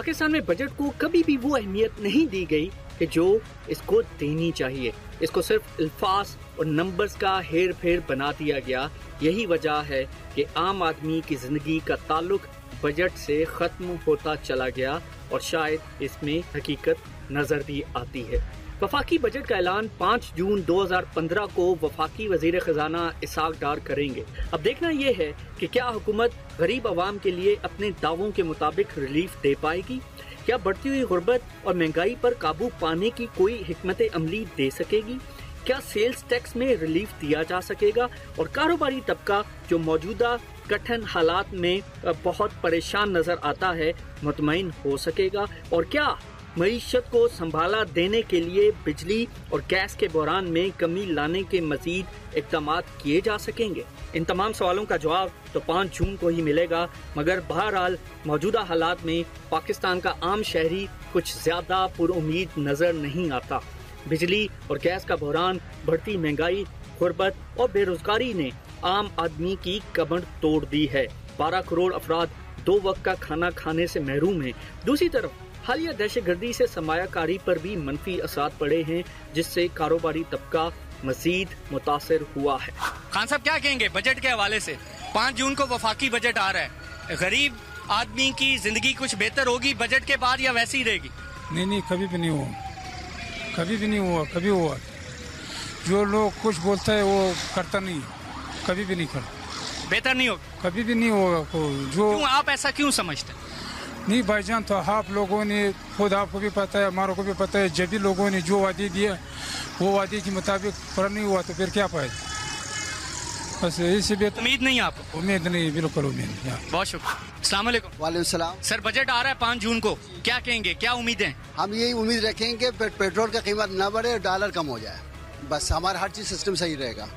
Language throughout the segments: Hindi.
पाकिस्तान में बजट को कभी भी वो अहमियत नहीं दी गई कि जो इसको देनी चाहिए। इसको सिर्फ अल्फाज और नंबर्स का हेर फेर बना दिया गया। यही वजह है कि आम आदमी की जिंदगी का ताल्लुक बजट से खत्म होता चला गया और शायद इसमें हकीकत नजर भी आती है। वफाकी बजट का ऐलान 5 जून 2015 को वफाकी वजीर खजाना इसहाक डार करेंगे। अब देखना यह है कि क्या हुकूमत गरीब आवाम के लिए अपने दावों के मुताबिक रिलीफ दे पाएगी, क्या बढ़ती हुई गुर्बत और महंगाई पर काबू पाने की कोई हिकमत अमली दे सकेगी, क्या सेल्स टैक्स में रिलीफ दिया जा सकेगा और कारोबारी तबका जो मौजूदा कठिन हालात में बहुत परेशान नजर आता है मुतमईन हो सकेगा, और क्या मईशत को संभाला देने के लिए बिजली और गैस के बहरान में कमी लाने के मजीद इक़दाम किए जा सकेंगे। इन तमाम सवालों का जवाब तो 5 जून को ही मिलेगा, मगर बहरहाल मौजूदा हालात में पाकिस्तान का आम शहरी कुछ ज्यादा पुरुम्मीद नजर नहीं आता। बिजली और गैस का बहरान, बढ़ती महंगाई, गुर्बत और बेरोजगारी ने आम आदमी की कमर तोड़ दी है। 12 करोड़ अफराद 2 वक्त का खाना खाने से महरूम हैं। दूसरी तरफ हालिया दहशतगर्दी से सरमायाकारी पर भी मनफी असर पड़े हैं, जिससे कारोबारी तबका मजीद मुतासिर हुआ है। खान साहब क्या कहेंगे बजट के हवाले से? 5 जून को वफाकी बजट आ रहा है, गरीब आदमी की जिंदगी कुछ बेहतर होगी बजट के बाद या वैसी ही रहेगी? नहीं, कभी भी नहीं हुआ, कभी भी नहीं हुआ। कभी हुआ जो लोग कुछ बोलता है वो करता नहीं, कभी भी नहीं करता, बेहतर नहीं होगा, कभी भी नहीं होगा। जो क्यों आप ऐसा क्यों समझते हैं? नहीं भाईजान, तो आप लोगों ने खुद, आपको भी पता है, हमारे को भी पता है, जब भी लोगों ने जो वादे दिया वो वादे के मुताबिक पूरा नहीं हुआ तो फिर क्या फायदा? बस इसी बेहतर उम्मीद नहीं आपको? उम्मीद नहीं, बिल्कुल उम्मीद नहीं। बहुत शुक्रिया। अस्सलाम वालेकुम। वालेकुम सलाम। सर बजट आ रहा है 5 जून को, क्या कहेंगे, क्या उम्मीदें? हम यही उम्मीद रखेंगे कि पेट्रोल की कीमत न बढ़े और डॉलर कम हो जाए, बस हमारा हर चीज़ सिस्टम सही रहेगा।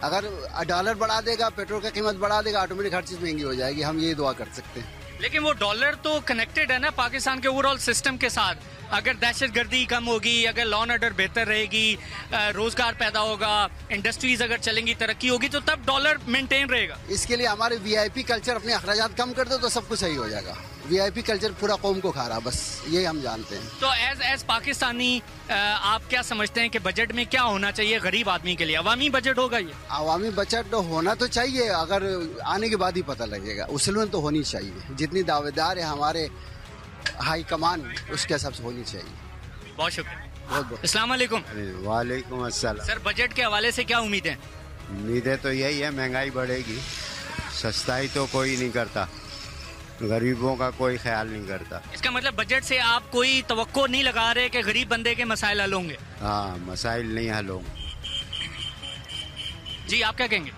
अगर डॉलर बढ़ा देगा, पेट्रोल की कीमत बढ़ा देगा, ऑटोमेटिक हर चीज़ महंगी हो जाएगी। हम यही दुआ कर सकते हैं। लेकिन वो डॉलर तो कनेक्टेड है ना पाकिस्तान के ओवरऑल सिस्टम के साथ। अगर दहशतगर्दी कम होगी, अगर लॉ एंड ऑर्डर बेहतर रहेगी, रोजगार पैदा होगा, इंडस्ट्रीज अगर चलेंगी, तरक्की होगी, तो तब डॉलर मेंटेन रहेगा। इसके लिए हमारे वीआईपी कल्चर अपने अखराजात कम कर दो तो सब कुछ सही हो जाएगा। वीआईपी कल्चर पूरा कौम को खा रहा, बस ये हम जानते हैं। तो एज पाकिस्तानी आप क्या समझते हैं कि बजट में क्या होना चाहिए गरीब आदमी के लिए? अवामी बजट होगा ये? अवामी बजट होना तो चाहिए, अगर आने के बाद ही पता लगेगा। उसूलन तो होनी चाहिए, जितनी दावेदार है हमारे हाई कमान उसके हिसाब से होनी चाहिए। बहुत शुक्रिया। बहुत बहुत। अस्सलाम वालेकुम। वालेकुम अस्सलाम। सर बजट के हवाले से क्या उम्मीदें? उम्मीदें तो यही है, महंगाई बढ़ेगी, सस्ताई तो कोई नहीं करता, गरीबों का कोई ख्याल नहीं करता। इसका मतलब बजट से आप कोई तवक्को नहीं लगा रहे कि गरीब बंदे के मसाइल हल होंगे? हाँ, मसाइल नहीं हल होंगे। जी आप क्या कहेंगे?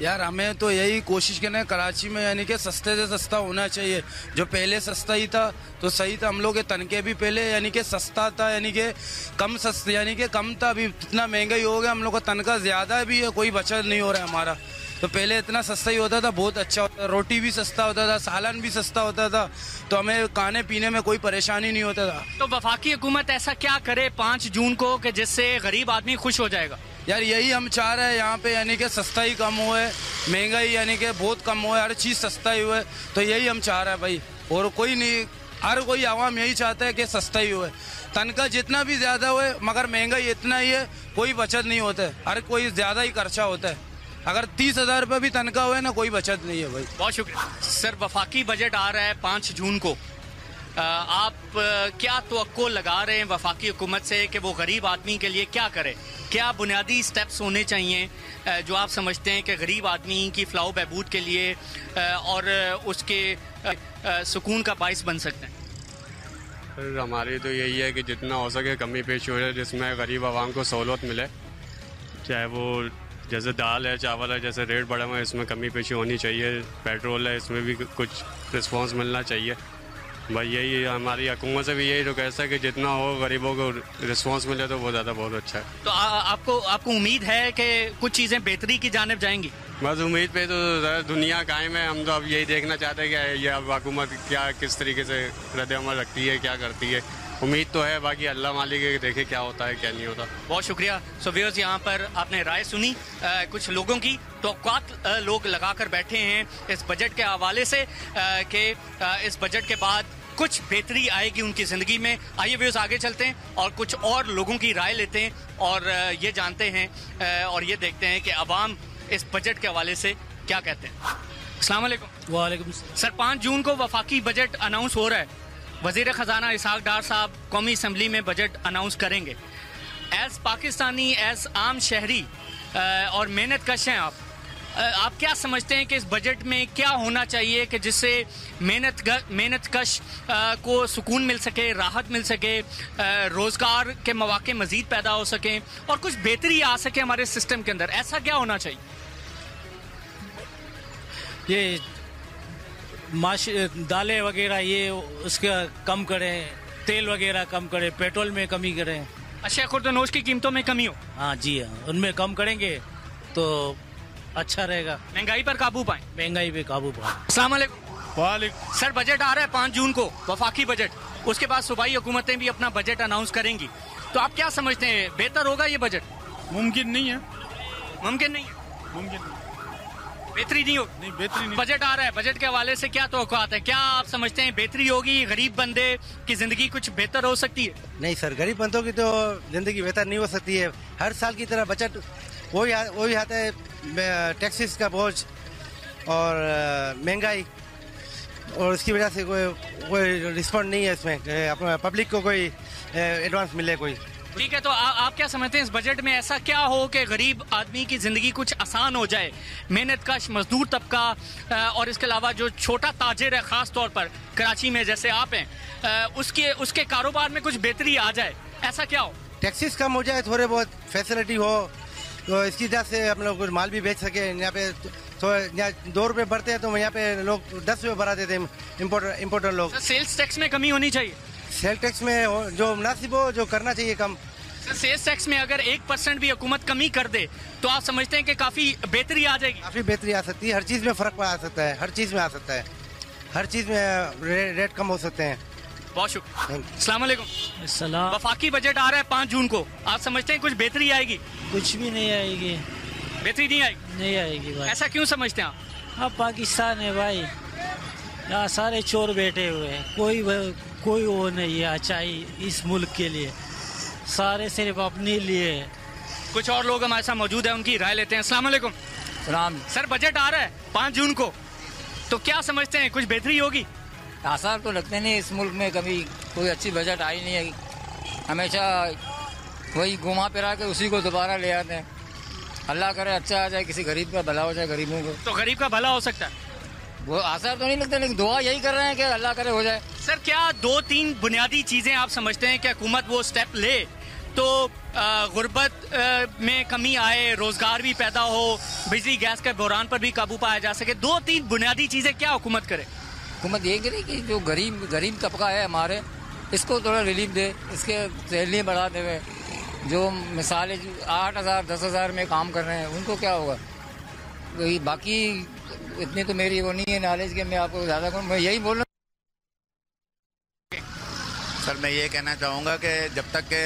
यार हमें तो यही कोशिश करना है, कराची में यानी कि सस्ते से सस्ता होना चाहिए। जो पहले सस्ता ही था तो सही था, हम लोग के तनखे भी पहले यानी कि सस्ता था, यानी कि कम सस्ता यानी कि कम था। अभी इतना महंगाई हो गया, हम लोग का तनख्वाह ज्यादा भी है, कोई बचत नहीं हो रहा है हमारा। तो पहले इतना सस्ता ही होता था, बहुत अच्छा होता था, रोटी भी सस्ता होता था, सालन भी सस्ता होता था, तो हमें खाने पीने में कोई परेशानी नहीं होता था। तो वफाकी हुकूमत ऐसा क्या करे 5 जून को कि जिससे गरीब आदमी खुश हो जाएगा? यार यही हम चाह रहे हैं यहाँ पे, यानी कि सस्ता ही कम हुए, महंगाई यानी कि बहुत कम हुए, हर चीज़ सस्ता ही हुए, तो यही हम चाह रहे हैं भाई। और कोई नहीं, हर कोई आवाम यही चाहता है कि सस्ता ही हुए, तनख्वाह जितना भी ज्यादा हुए, मगर महंगाई इतना ही है, कोई बचत नहीं होता है, हर कोई ज्यादा ही खर्चा होता है। अगर 30,000 रुपये भी तनख्वाह हुए ना, कोई बचत नहीं है भाई। बहुत शुक्रिया। सर वफाकी बजट आ रहा है 5 जून को, आप क्या तवक्को लगा रहे हैं वफाकी हुकूमत से कि वो गरीब आदमी के लिए क्या करे? क्या बुनियादी स्टेप्स होने चाहिए जो आप समझते हैं कि गरीब आदमी की फलाह बहबूद के लिए और उसके सुकून का बाइस बन सकते हैं? सर हमारी तो यही है कि जितना हो सके कमी पेशी हो जाए, जिसमें गरीब आवाम को सहूलत मिले। चाहे वो जैसे दाल है, चावल है, जैसे रेट बढ़ा हुआ है, इसमें कमी पेशी होनी चाहिए। पेट्रोल है, इसमें भी कुछ रिस्पॉन्स मिलना चाहिए। भाई यही हमारी हुकूमत से भी यही रिक्वेस्ट है कि जितना हो गरीबों को रिस्पॉन्स मिले तो वो ज़्यादा बहुत अच्छा है। तो आपको उम्मीद है कि कुछ चीज़ें बेहतरी की जानिब जाएंगी? बस उम्मीद पे तो दुनिया कायम है। हम तो अब यही देखना चाहते हैं कि ये अब हुकूमत क्या किस तरीके से रद्द-ए-अमल रखती है, क्या करती है। उम्मीद तो है, बाकी अल्लाह मालिक है, देखे क्या होता है क्या नहीं होता। बहुत शुक्रिया। सो व्यूअर्स, यहाँ पर आपने राय सुनी कुछ लोगों की, तवक्कुआत लोग लगा कर बैठे हैं इस बजट के हवाले से कि इस बजट के बाद कुछ बेहतरी आएगी उनकी ज़िंदगी में। आइए व्यूअर्स आगे चलते हैं और कुछ और लोगों की राय लेते हैं और ये जानते हैं और ये देखते हैं कि अवाम इस बजट के हवाले से क्या कहते हैं। अस्सलाम वालेकुम। वालेकुम सर, 5 जून को वफाकी बजट अनाउंस हो रहा है। वज़ीर ख़जाना इसहाक डार साहब कौमी असम्बली में बजट अनाउंस करेंगे। एज़ पाकिस्तानी, एज़ आम शहरी और मेहनत कश हैं आप क्या समझते हैं कि इस बजट में क्या होना चाहिए कि जिससे मेहनत कश को सुकून मिल सके, राहत मिल सके, रोज़गार के मौके मज़ीद पैदा हो सकें और कुछ बेहतरी आ सके हमारे सिस्टम के अंदर? ऐसा क्या होना चाहिए? ये दालें वगैरह ये उसका कम करें, तेल वगैरह कम करें, पेट्रोल में कमी करें, अशया खुर्दनोश की कीमतों में कमी हो। हाँ जी हाँ, उनमें कम करेंगे तो अच्छा रहेगा। महंगाई पर काबू पाएं। महंगाई पे काबू पाएं। अस्सलाम वालेकुम। वालेकुम। सर, बजट आ रहा है 5 जून को, वफाकी बजट। उसके बाद सूबाई हुकूमतें भी अपना बजट अनाउंस करेंगी, तो आप क्या समझते हैं, बेहतर होगा ये बजट? मुमकिन नहीं है। मुमकिन नहीं है? मुमकिन बेहतरी नहीं होगी? नहीं, बेहतरी नहीं। बजट आ रहा है, बजट के हवाले से क्या तवक्कुआत है? क्या आप समझते हैं बेहतरी होगी, गरीब बंदे की जिंदगी कुछ बेहतर हो सकती है? नहीं सर, गरीब बंदों की तो जिंदगी बेहतर नहीं हो सकती है। हर साल की तरह बजट वही आता है, टैक्सेस का बोझ और महंगाई, और उसकी वजह से कोई रिस्पॉन्ड नहीं है इसमें, अपना पब्लिक को कोई एडवांस मिले कोई। ठीक है, तो आप क्या समझते हैं इस बजट में ऐसा क्या हो कि गरीब आदमी की जिंदगी कुछ आसान हो जाए, मेहनत कश मजदूर तबका और इसके अलावा जो छोटा ताजिर है, खास तौर पर कराची में जैसे आप हैं, उसके कारोबार में कुछ बेहतरी आ जाए, ऐसा क्या हो? टैक्सेस कम हो जाए, थोड़े बहुत फैसिलिटी हो, तो इसकी वजह से हम लोग कुछ माल भी बेच सके। यहाँ पे तो यहाँ 2 रुपये बढ़ते हैं तो यहाँ पे लोग 10 रुपये बढ़ा देते हैं इम्पोर्टर लोग। सेल्स टैक्स में कमी होनी चाहिए। सेल टैक्स में जो मुनासिब हो, जो करना चाहिए कम। सेल्स टैक्स में अगर 1% भी हुकूमत कमी कर दे तो आप समझते हैं कि काफी बेहतरी आ जाएगी? काफी बेहतरी आ सकती है, हर चीज में फर्क आ सकता है, हर चीज में आ सकता है, हर चीज में रेट कम हो सकते हैं। बहुत शुक्रिया। अस्सलाम वालेकुम। सलाम। वफाकी बजट आ रहा है 5 जून को, आप समझते हैं कुछ बेहतरी आएगी? कुछ भी नहीं आएगी। बेहतरी नहीं आएगी? नहीं आएगी भाई। ऐसा क्यों समझते हैं आप? अब पाकिस्तान है भाई, यहाँ सारे चोर बैठे हुए हैं, कोई वो नहीं है अच्छाई इस मुल्क के लिए, सारे सिर्फ अपने लिए। कुछ और लोग हमारे साथ मौजूद हैं, उनकी राय लेते हैं। अस्सलाम वालेकुम। सलाम। सर, बजट आ रहा है 5 जून को, तो क्या समझते हैं कुछ बेहतरी होगी? आसार तो लगते नहीं, इस मुल्क में कभी कोई अच्छी बजट आई नहीं है, हमेशा वही घुमा फिरा के उसी को दोबारा ले आते हैं। अल्लाह करे अच्छा आ जाए, किसी गरीब का भला हो जाए, गरीबों को। तो गरीब का भला हो सकता है, वो आसार तो नहीं लगता, लेकिन दुआ यही कर रहे हैं कि अल्लाह करे हो जाए। सर, क्या 2-3 बुनियादी चीजें आप समझते हैं कि हुकूमत वो स्टेप ले तो गुर्बत में कमी आए, रोजगार भी पैदा हो, बिजली गैस के बहरान पर भी काबू पाया जा सके? 2-3 बुनियादी चीजें क्या हुकूमत करे? हुकूमत ये करे कि जो गरीब तबका है हमारे, इसको थोड़ा रिलीफ दे, इसके सैलरी बढ़ा दे। जो मिसाल 8,000 10,000 में काम कर रहे हैं उनको क्या होगा? वही बाकी इतनी तो मेरी वो नहीं है नॉलेज के मैं आपको ज़्यादा कहूँ, मैं यही बोल रहा हूँ। सर, मैं ये कहना चाहूँगा कि जब तक के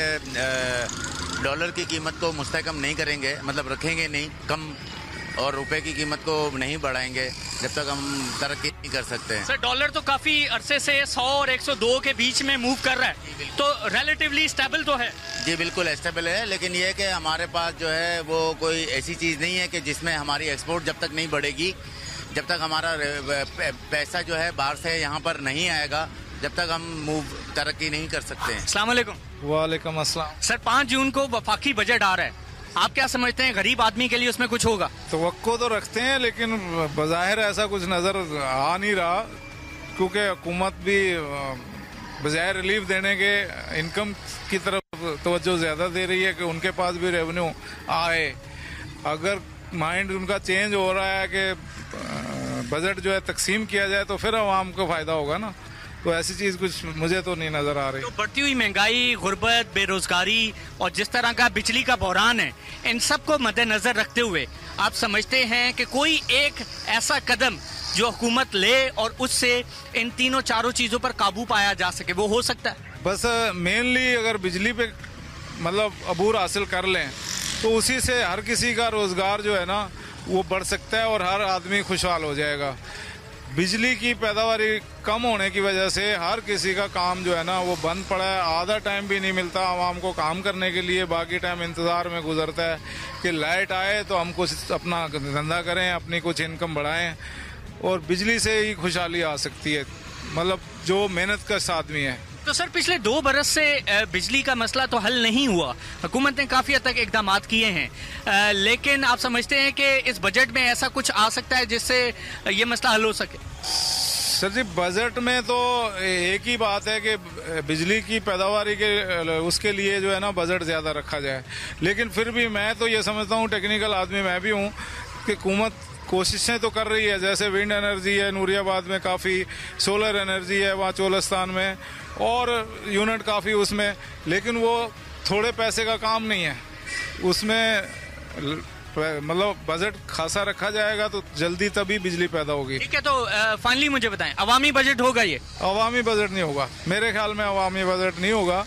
डॉलर की कीमत को मुस्तहकम नहीं करेंगे, मतलब रखेंगे नहीं कम, और रुपए की कीमत को नहीं बढ़ाएंगे, जब तक हम तरक्की नहीं कर सकते हैं। सर, डॉलर तो काफी अरसे से 100 और 102 के बीच में मूव कर रहा है, तो रिलेटिवली स्टेबल तो है। जी बिल्कुल स्टेबल है, लेकिन ये है कि हमारे पास जो है वो कोई ऐसी चीज़ नहीं है कि जिसमें हमारी एक्सपोर्ट जब तक नहीं बढ़ेगी, जब तक हमारा पैसा जो है बाहर से यहाँ पर नहीं आएगा, जब तक हम तरक्की नहीं कर सकते हैं। अस्सलाम वालेकुम। वालेकुम अस्सलाम। सर, 5 जून को वफाकी बजट आ रहा है, आप क्या समझते हैं गरीब आदमी के लिए उसमें कुछ होगा? तवक्को तो रखते हैं, लेकिन बज़ाहिर ऐसा कुछ नज़र आ नहीं रहा, क्योंकि हुकूमत भी बजाय रिलीफ देने के इनकम की तरफ तवज्जो ज़्यादा दे रही है कि उनके पास भी रेवेन्यू आए। अगर माइंड उनका चेंज हो रहा है कि बजट जो है तकसीम किया जाए तो फिर आवाम को फ़ायदा होगा ना, तो ऐसी चीज़ कुछ मुझे तो नहीं नज़र आ रही। तो बढ़ती हुई महंगाई, गुर्बत, बेरोजगारी और जिस तरह का बिजली का बहरान है, इन सब को मद्देनजर रखते हुए आप समझते हैं कि कोई एक ऐसा कदम जो हुकूमत ले और उससे इन तीनों चारों चीज़ों पर काबू पाया जा सके, वो हो सकता है? बस मेनली अगर बिजली पे मतलब अबूर हासिल कर लें तो उसी से हर किसी का रोज़गार जो है ना वो बढ़ सकता है और हर आदमी खुशहाल हो जाएगा। बिजली की पैदावारी कम होने की वजह से हर किसी का काम जो है ना वो बंद पड़ा है। आधा टाइम भी नहीं मिलता आवाम को काम करने के लिए, बाकी टाइम इंतज़ार में गुजरता है कि लाइट आए तो हम कुछ अपना धंधा करें, अपनी कुछ इनकम बढ़ाएं, और बिजली से ही खुशहाली आ सकती है, मतलब जो मेहनत कश आदमी है। तो सर पिछले 2 बरस से बिजली का मसला तो हल नहीं हुआ, हुकूमत ने काफ़ी हद तक इकदाम किए हैं, लेकिन आप समझते हैं कि इस बजट में ऐसा कुछ आ सकता है जिससे ये मसला हल हो सके? सर जी, बजट में तो एक ही बात है कि बिजली की पैदावारी के उसके लिए जो है ना बजट ज़्यादा रखा जाए, लेकिन फिर भी मैं तो ये समझता हूँ, टेक्निकल आदमी मैं भी हूँ, कि हुकूमत कोशिशें तो कर रही है। जैसे विंड एनर्जी है नूरियाबाद में, काफ़ी सोलर एनर्जी है वहाँ चोलस्तान में, और यूनिट काफ़ी उसमें, लेकिन वो थोड़े पैसे का काम नहीं है। उसमें मतलब बजट खासा रखा जाएगा तो जल्दी तभी बिजली पैदा होगी। ठीक है, तो फाइनली मुझे बताएं, अवामी बजट होगा ये? अवामी बजट नहीं होगा, मेरे ख्याल में अवामी बजट नहीं होगा।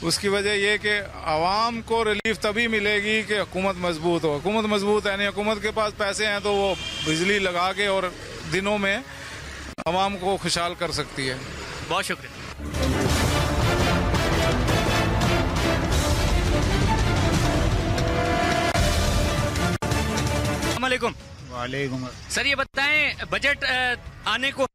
उसकी वजह ये कि आवाम को रिलीफ तभी मिलेगी कि हुकूमत मजबूत हो। हुकूमत मजबूत है नहीं, हुकूमत के पास पैसे हैं तो वो बिजली लगा के और दिनों में आवाम को खुशहाल कर सकती है। बहुत शुक्रिया। अस्सलामुअलैकुम। वालेकुम। सर ये बताएं, बजट आने को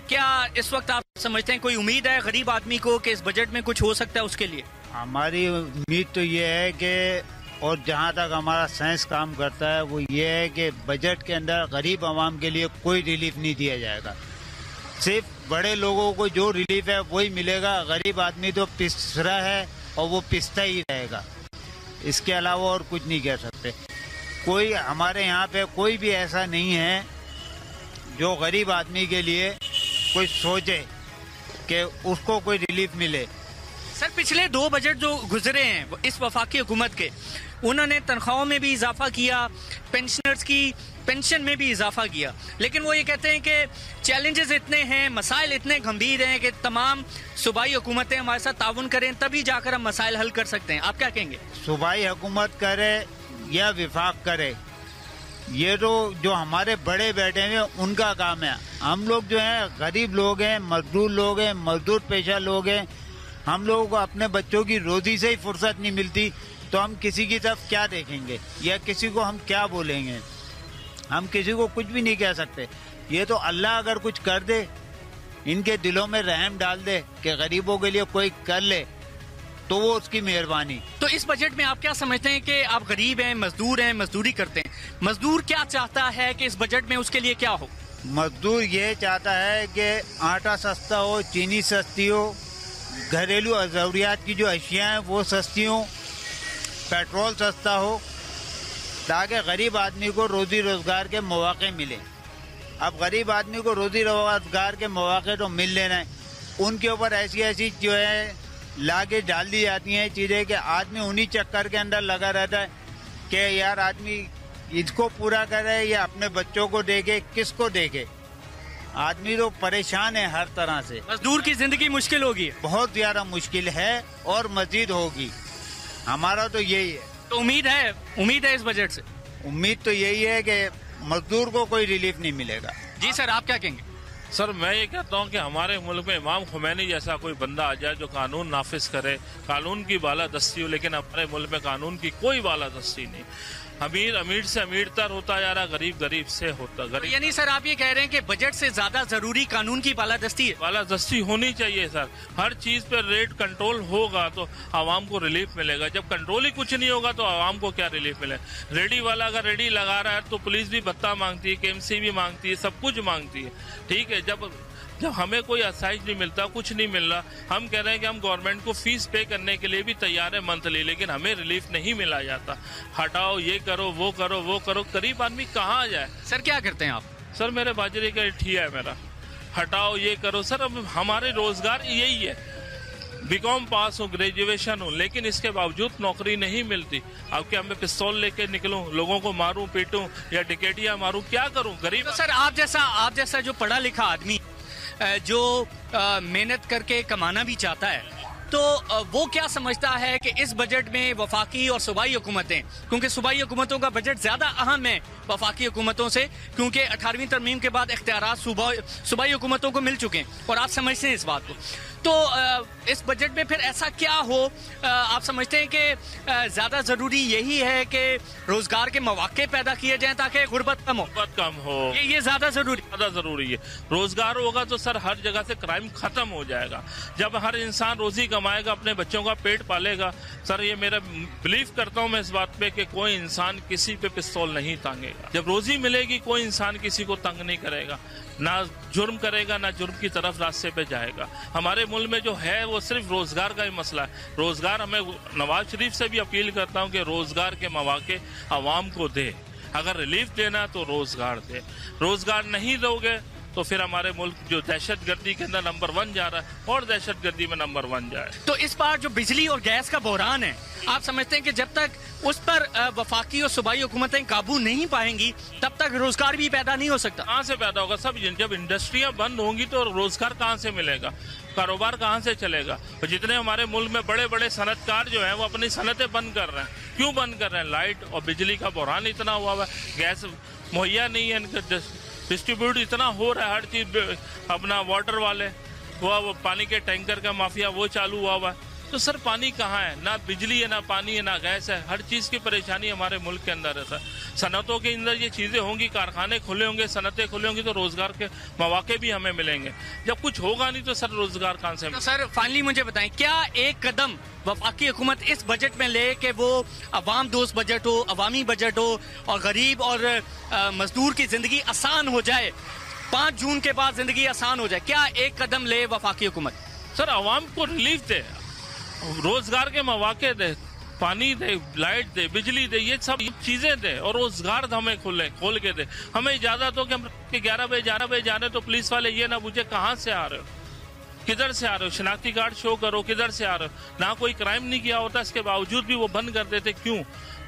क्या इस वक्त आप समझते हैं कोई उम्मीद है गरीब आदमी को कि इस बजट में कुछ हो सकता है उसके लिए? हमारी उम्मीद तो ये है कि, और जहाँ तक हमारा साइंस काम करता है वो ये है कि बजट के अंदर गरीब आवाम के लिए कोई रिलीफ नहीं दिया जाएगा। सिर्फ बड़े लोगों को जो रिलीफ है वही मिलेगा। गरीब आदमी तो पिस रहा है और वो पिसता ही रहेगा, इसके अलावा और कुछ नहीं कह सकते। कोई हमारे यहाँ पे कोई भी ऐसा नहीं है जो गरीब आदमी के लिए कोई सोचे कि उसको कोई रिलीफ मिले। सर पिछले 2 बजट जो गुजरे हैं इस वफाकी हुकूमत के, उन्होंने तनख्वाहों में भी इजाफा किया, पेंशनर्स की पेंशन में भी इजाफा किया, लेकिन वो ये कहते हैं कि चैलेंजेस इतने हैं, मसाइल इतने गंभीर हैं कि तमाम सूबाई हुकूमतें हमारे साथ ताउन करें तभी जाकर हम मसाइल हल कर सकते हैं। आप क्या कहेंगे? सूबाई हुकूमत करे या विफाक करे, ये तो जो हमारे बड़े बैठे हैं उनका काम है। हम लोग जो हैं गरीब लोग हैं, मजदूर लोग हैं, मजदूर पेशा लोग हैं। हम लोगों को अपने बच्चों की रोजी से ही फुर्सत नहीं मिलती, तो हम किसी की तरफ क्या देखेंगे या किसी को हम क्या बोलेंगे? हम किसी को कुछ भी नहीं कह सकते। ये तो अल्लाह अगर कुछ कर दे, इनके दिलों में रहम डाल दे कि गरीबों के लिए कोई कर ले, तो वो उसकी मेहरबानी। तो इस बजट में आप क्या समझते हैं कि आप गरीब हैं, मजदूरी करते हैं, मजदूर क्या चाहता है कि इस बजट में उसके लिए क्या हो? मजदूर ये चाहता है कि आटा सस्ता हो, चीनी सस्ती हो, घरेलू ज़रूरियात की जो अशिया हैं वो सस्ती हो, पेट्रोल सस्ता हो, ताकि गरीब आदमी को रोजी रोजगार के मौके मिले। अब गरीब आदमी को रोजी रोजगार के मौके तो मिल लेना है, उनके ऊपर ऐसी ऐसी जो है लाके डाल दी जाती हैं चीज़ें कि आदमी उन्हीं चक्कर के अंदर लगा रहता है कि यार आदमी इसको पूरा करे या अपने बच्चों को देखे, किसको देखे। आदमी तो परेशान है हर तरह से। मजदूर की जिंदगी मुश्किल होगी, बहुत ज्यादा मुश्किल है और मजीद होगी। हमारा तो यही है। तो उम्मीद है इस बजट से? उम्मीद तो यही है कि मजदूर को कोई रिलीफ नहीं मिलेगा। जी सर, आप क्या कहेंगे? सर मैं ये कहता हूँ कि हमारे मुल्क में इमाम खुमैनी जैसा कोई बंदा आ जाए जो कानून नाफिज करे, कानून की बालादस्ती हो, लेकिन हमारे मुल्क में कानून की कोई बालादस्ती नहीं। अमीर से अमीरतर होता जा रहा, गरीब से होता गरीब। यानी सर आप ये कह रहे हैं कि बजट से ज्यादा जरूरी कानून की बालादस्ती है? बालादस्ती होनी चाहिए सर। हर चीज पर रेट कंट्रोल होगा तो आवाम को रिलीफ मिलेगा। जब कंट्रोल ही कुछ नहीं होगा तो आवाम को क्या रिलीफ मिलेगा? रेडी वाला अगर रेडी लगा रहा है तो पुलिस भी भत्ता मांगती है, KMC भी मांगती है, सब कुछ मांगती है। ठीक है, जब हमें कोई आसाइश नहीं मिलता, कुछ नहीं मिल रहा, हम कह रहे हैं कि हम गवर्नमेंट को फीस पे करने के लिए भी तैयार है मंथली, लेकिन हमें रिलीफ नहीं मिला जाता। हटाओ, ये करो, वो करो, गरीब आदमी कहाँ जाए? सर क्या करते हैं आप? सर मेरे बाजरे का ठिया है मेरा। हटाओ, ये करो। सर अब हमारे रोजगार यही है, BCom पास हूँ, ग्रेजुएशन हूँ, लेकिन इसके बावजूद नौकरी नहीं मिलती। अब क्या मैं पिस्तौल लेके निकलूं, लोगों को मारूं, पीटूं या टिकेटियां मारूं, क्या करूं? गरीब। तो सर आप जैसा जो पढ़ा लिखा आदमी जो मेहनत करके कमाना भी चाहता है, तो वो क्या समझता है कि इस बजट में वफाकी और सूबाई हुकूमतें, क्योंकि सूबाई हुकूमतों का बजट ज्यादा अहम है वफाकी हुकूमतों से, क्योंकि 18वीं तरमीम के बाद इख्तियारात सूबाई हुकूमतों को मिल चुके हैं और आप समझते हैं इस बात को। तो इस बजट में फिर ऐसा क्या हो, आप समझते हैं कि ज्यादा जरूरी यही है कि रोजगार के मौके पैदा किए जाएं ताकि गुर्बत कम हो? गुर्बत कम हो, ये ज्यादा जरूरी है। रोजगार होगा तो सर हर जगह से क्राइम खत्म हो जाएगा। जब हर इंसान रोजी कमाएगा, अपने बच्चों का पेट पालेगा, सर ये मेरा बिलीव करता हूँ मैं इस बात पे कि कोई इंसान किसी पे पिस्तौल नहीं टांगेगा। जब रोजी मिलेगी कोई इंसान किसी को तंग नहीं करेगा, ना जुर्म करेगा, ना जुर्म की तरफ रास्ते पे जाएगा। हमारे मुल्क में जो है वो सिर्फ रोजगार का ही मसला है। रोजगार, हमें नवाज शरीफ से भी अपील करता हूँ कि रोजगार के मौके आवाम को दे। अगर रिलीफ देना तो रोजगार दे। रोजगार नहीं दोगे तो फिर हमारे मुल्क जो दहशतगर्दी के अंदर नंबर 1 जा रहा है और दहशतगर्दी में नंबर 1 जाए। तो इस बार जो बिजली और गैस का बहरान है, आप समझते हैं कि जब तक उस पर वफाकी और सूबाई हुकूमतें काबू नहीं पाएंगी तब तक रोजगार भी पैदा नहीं हो सकता? कहाँ से पैदा होगा? सब जब इंडस्ट्रियां बंद होंगी तो रोजगार कहाँ से मिलेगा, कारोबार कहाँ से चलेगा? और जितने हमारे मुल्क में बड़े बड़े सनतकार जो हैं वो अपनी सनतें बंद कर रहे हैं। क्यों बंद कर रहे हैं? लाइट और बिजली का बहरान इतना हुआ है, गैस मुहैया नहीं है, डिस्ट्रीब्यूट इतना हो रहा है, हर चीज अपना वाटर वाले वो पानी के टैंकर का माफिया वो चालू हुआ है। तो सर पानी कहाँ है? ना बिजली है, ना पानी है, ना गैस है। हर चीज की परेशानी हमारे मुल्क के अंदर है। सनतों के अंदर ये चीजें होंगी, कारखाने खुले होंगे, सनतें खुले होंगी तो रोजगार के मौके भी हमें मिलेंगे। जब कुछ होगा नहीं तो सर रोजगार कहाँ से? तो सर फाइनली मुझे बताएं, क्या एक कदम वफाकी हुकूमत इस बजट में ले कि वो अवाम दोस्त बजट हो, अवामी बजट हो और गरीब और मजदूर की जिंदगी आसान हो जाए, 5 जून के बाद जिंदगी आसान हो जाए? क्या एक कदम ले वफाकी हुकूमत? सर अवाम को रिलीफ दे, रोजगार के मौके दे, पानी दे, लाइट दे, बिजली दे, ये सब चीजें दे और रोजगार हमें खोल के दे। हमें इजाजत हो कि हम 11 बजे जा रहे हैं तो पुलिस वाले ये ना पूछे कहाँ से आ रहे हो, किधर से आ रहे हो, शनाख्ती कार्ड शो करो, किधर से आ रहे हो। ना कोई क्राइम नहीं किया होता, इसके बावजूद भी वो बंद कर देते।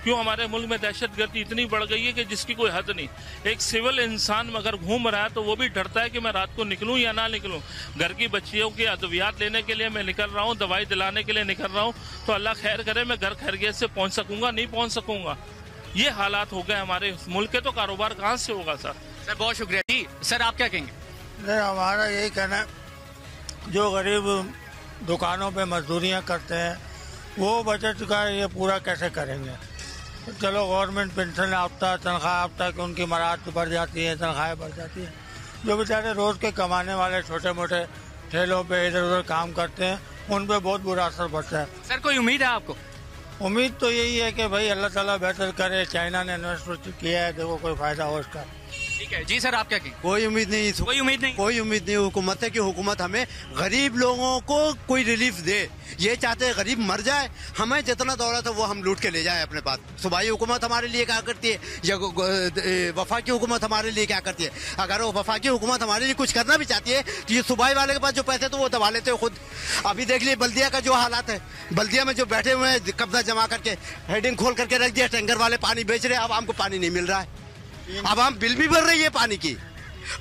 क्यों हमारे मुल्क में दहशतगर्दी इतनी बढ़ गई है कि जिसकी कोई हद नहीं। एक सिविल इंसान अगर घूम रहा है तो वो भी डरता है कि मैं रात को निकलूं या ना निकलूं। घर की बच्चियों की अद्वियात लेने के लिए मैं निकल रहा हूं, दवाई दिलाने के लिए निकल रहा हूं, तो अल्लाह खैर करे मैं घर खैरियत से पहुंच सकूंगा, नहीं पहुंच सकूंगा। ये हालात हो गए हमारे मुल्क के, तो कारोबार कहाँ से होगा? सर बहुत शुक्रिया जी। सर आप क्या कहेंगे? हमारा यही कहना है, जो गरीब दुकानों पे मजदूरियां करते हैं वो बजट का ये पूरा कैसे करेंगे? चलो गवर्नमेंट पेंशन आपता, तनख्वाह आपता कि उनकी मराहत बढ़ जाती है, तनख्वाहें बढ़ जाती है। जो बेचारे रोज के कमाने वाले छोटे मोटे ठेलों पे इधर उधर काम करते हैं उन पे बहुत बुरा असर पड़ता है। सर कोई उम्मीद है आपको? उम्मीद तो यही है कि भाई अल्लाह ताला बेहतर करे। चाइना ने इन्वेस्ट किया है, देखो कोई फायदा हो इसका। ठीक है जी। सर आप क्या कहेंगे? कोई उम्मीद नहीं, कोई उम्मीद नहीं हुकूमत है कि हुकूमत हमें गरीब लोगों को कोई रिलीफ दे। ये चाहते हैं गरीब मर जाए, हमें जितना दौलत है वो हम लूट के ले जाए अपने पास। सूबाई हुकूमत हमारे लिए क्या करती है या वफाकी हुकूमत हमारे लिए क्या करती है? अगर वो वफाकी हुकूमत हमारे लिए कुछ करना भी चाहती है तो ये सूबाई वाले के पास जो पैसे तो वो दबा लेते हो खुद। अभी देख लिए बल्दिया का जो हालात है, बल्दिया में जो बैठे हुए हैं कब्जा जमा करके हेडिंग खोल करके रख दिया, टैंकर वाले पानी बेच रहे हैं। अब हमको पानी नहीं मिल रहा है, अब हम बिल भी भर रही है पानी की,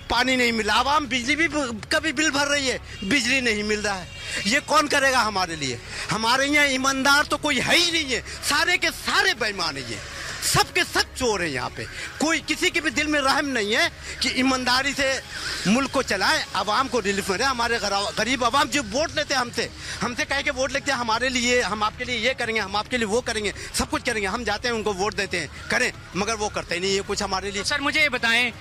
पानी नहीं मिला। अब हम बिजली भी का भी बिल भर रही है, बिजली नहीं मिल रहा है। ये कौन करेगा हमारे लिए? हमारे यहाँ ईमानदार तो कोई है ही नहीं है, सारे के सारे बेईमान है, ये सब के सब चोर हैं। यहाँ पे कोई किसी के भी दिल में रहम नहीं है कि ईमानदारी से मुल्क को चलाए, आवाम को रिलीफ मिले। हमारे गरीब आवाम जो वोट लेते हैं हमसे कह के वोट लेते हैं, हमारे लिए हम आपके लिए ये करेंगे, हम आपके लिए वो करेंगे, सब कुछ करेंगे। हम जाते हैं उनको वोट देते हैं, करें, मगर वो करते ही नहीं है कुछ हमारे लिए। सर मुझे ये बताएं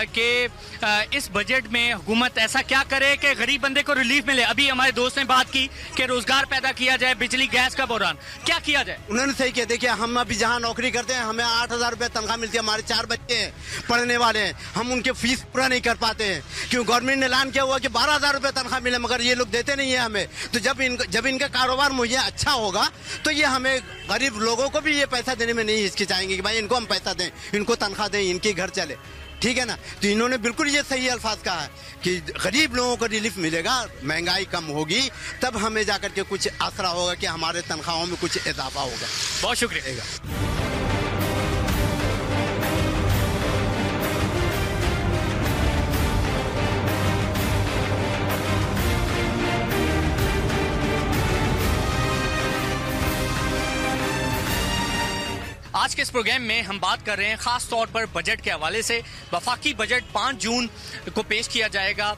कि इस बजट में हुकूमत ऐसा क्या करे कि गरीब बंदे को रिलीफ मिले? अभी हमारे दोस्त ने बात की कि रोजगार पैदा किया जाए, बिजली गैस का बहरान, क्या किया जाए? उन्होंने सही किया। देखिए हम अभी जहाँ नौकरी करते हैं हमें 8,000 रुपये तनख्वाह मिलती है, हमारे 4 बच्चे हैं पढ़ने वाले हैं, हम उनके फीस पूरा नहीं कर पाते हैं। क्यों? गवर्नमेंट ने ऐलान किया हुआ कि 12,000 रुपये तनख्वाह मिले, मगर ये लोग देते नहीं है हमें। तो जब इनका कारोबार मुहैया अच्छा होगा तो ये हमें गरीब लोगों को भी ये पैसा देने में नहीं हिचकिचाएंगे कि भाई इनको हम पैसा दें, इनको तनख्वाह दें, इनके घर चले, ठीक है ना। तो इन्होंने बिल्कुल ये सही अल्फाज कहा है कि गरीब लोगों को रिलीफ मिलेगा, महंगाई कम होगी, तब हमें जाकर के कुछ आसरा होगा कि हमारे तनख्वाहों में कुछ इजाफा होगा। बहुत शुक्रिया। आज के इस प्रोग्राम में हम बात कर रहे हैं खास तौर पर बजट के हवाले से। वफाकी बजट 5 जून को पेश किया जाएगा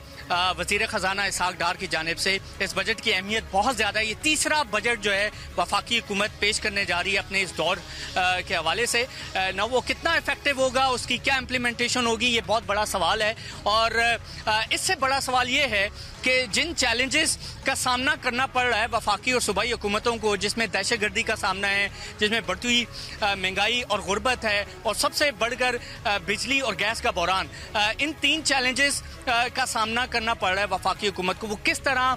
वजीर खजाना इसहाक डार की जानिब से। इस बजट की अहमियत बहुत ज़्यादा है। ये तीसरा बजट जो है वफाकी हुकूमत पेश करने जा रही है अपने इस दौर के हवाले से। ना वो कितना इफेक्टिव होगा, उसकी क्या इम्प्लीमेंटेशन होगी, ये बहुत बड़ा सवाल है। और इससे बड़ा सवाल ये है कि जिन चैलेंजेस का सामना करना पड़ रहा है वफाकी और सूबाई हुकूमतों को, जिसमें दहशतगर्दी का सामना है, जिसमें बढ़ती हुई महंगाई और गुर्बत है, और सबसे बढ़कर बिजली और गैस का बहरान, इन 3 चैलेंजेस का सामना करना पड़ रहा है वफाकी हुकूमत को। वो किस तरह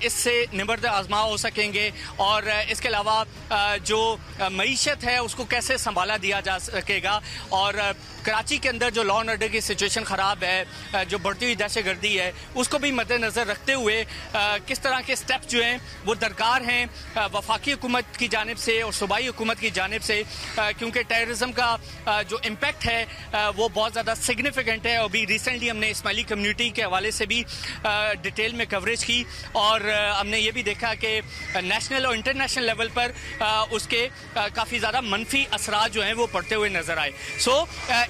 इससे निबर्द आजमा हो सकेंगे, और इसके अलावा जो मईशत है उसको कैसे संभाला दिया जा सकेगा, और कराची के अंदर जो लॉ एंड ऑर्डर की सिचुएशन ख़राब है, जो बढ़ती हुई दहशतगर्दी है, उसको भी मद्देनज़र रखते हुए किस तरह के स्टेप्स जो हैं वो दरकार हैं वफाकी हुकूमत की जानिब से और सूबाई हुकूमत की जानिब से, क्योंकि टेररिज्म का जो इम्पैक्ट है वो बहुत ज़्यादा सिग्निफिकेंट है। अभी रिसेंटली हमने इस्माइली कम्युनिटी के हवाले से भी डिटेल में कवरेज की, और हमने ये भी देखा कि नेशनल और इंटरनेशनल लेवल पर उसके काफ़ी ज़्यादा मनफी असरात जो हैं वो पड़ते हुए नज़र आए।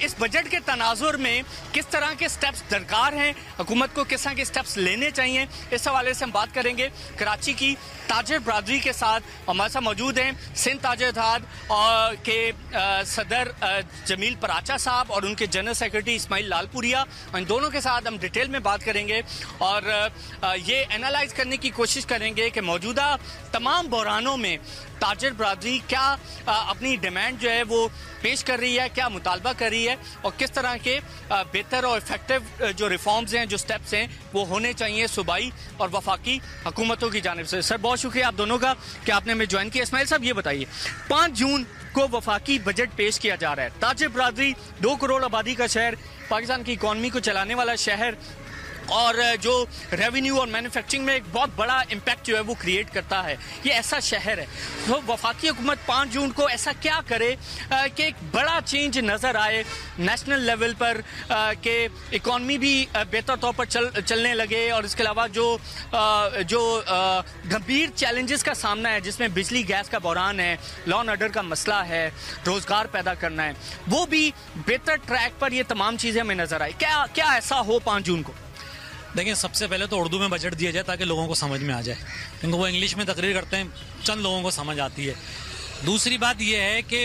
इस बजट के तनाजुर में किस तरह के स्टेप्स दरकार हैं, हुकूमत को किस तरह के स्टेप्स लेने चाहिए, इस हवाले से हम बात करेंगे। कराची की ताजर बरादरी के साथ हमारे साथ मौजूद हैं सिंध ताजर इत्तेहाद और के सदर जमील पराचा साहब और उनके जनरल सेक्रेटरी इस्माइल लालपुरिया। इन दोनों के साथ हम डिटेल में बात करेंगे और ये एनालाइज करने की कोशिश करेंगे कि मौजूदा तमाम बहरानों में ताजर बरादरी क्या अपनी डिमांड जो है वो पेश कर रही है, क्या मुतालबा कर रही है, और किस तरह के बेहतर और इफेक्टिव जो रिफॉर्म्स हैं, जो स्टेप्स हैं, वो होने चाहिए सूबाई और वफाकी हुकूमतों की जानिब से। सर, बहुत शुक्रिया आप दोनों का कि आपने हमें ज्वाइन किया। इस्माइल साहब, ये बताइए, 5 जून को वफाकी बजट पेश किया जा रहा है। ताजर बरादरी 2 करोड़ आबादी का शहर, पाकिस्तान की इकॉनमी को चलाने वाला शहर, और जो रेवेन्यू और मैन्युफैक्चरिंग में एक बहुत बड़ा इम्पैक्ट जो है वो क्रिएट करता है, ये ऐसा शहर है। तो वफाकी हुकूमत 5 जून को ऐसा क्या करे कि एक बड़ा चेंज नज़र आए नेशनल लेवल पर, कि इकॉनमी भी बेहतर तौर पर चलने लगे, और इसके अलावा जो गंभीर चैलेंजेस का सामना है, जिसमें बिजली गैस का बहरान है, लॉ एंड ऑर्डर का मसला है, रोज़गार पैदा करना है, वो भी बेहतर ट्रैक पर ये तमाम चीज़ें हमें नज़र आए। क्या ऐसा हो 5 जून को? देखिए, सबसे पहले तो उर्दू में बजट दिया जाए ताकि लोगों को समझ में आ जाए, क्योंकि वो इंग्लिश में तकरीर करते हैं, चंद लोगों को समझ आती है। दूसरी बात यह है कि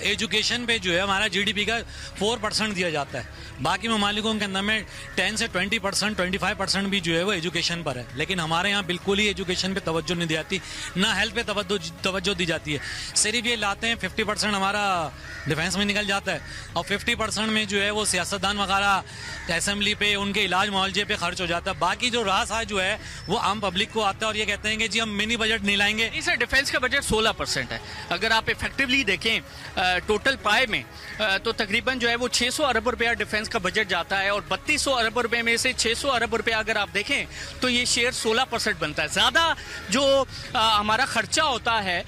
एजुकेशन पे जो है हमारा GDP का 4% दिया जाता है। बाकी ममालिकों के अंदर में 10 से 20%, 25% भी जो है वो एजुकेशन पर है, लेकिन हमारे यहाँ बिल्कुल ही एजुकेशन पे तवज्जो नहीं दी जाती, ना हेल्थ पे तवज्जो दी जाती है। सिर्फ ये लाते हैं 50% हमारा डिफेंस में निकल जाता है, और 50% में जो है वो सियासतदान वगैरह असेंबली पे उनके इलाज मुआवजे पे खर्च हो जाता है। बाकी जो रास है जो है वो आम पब्लिक को आता है, और ये कहते हैं कि जी हम मिनी बजट नहीं लाएंगे। इसे डिफेंस का बजट 16% है। अगर आप इफेक्टिवली देखें टोटल पाए में, तो तकरीबन जो है वो 600 अरब रुपया डिफेंस का बजट जाता है, और 3200 अरब रुपए में से 600 अरब रुपया अगर आप देखें तो ये शेयर 16% बनता है। ज़्यादा जो हमारा खर्चा होता है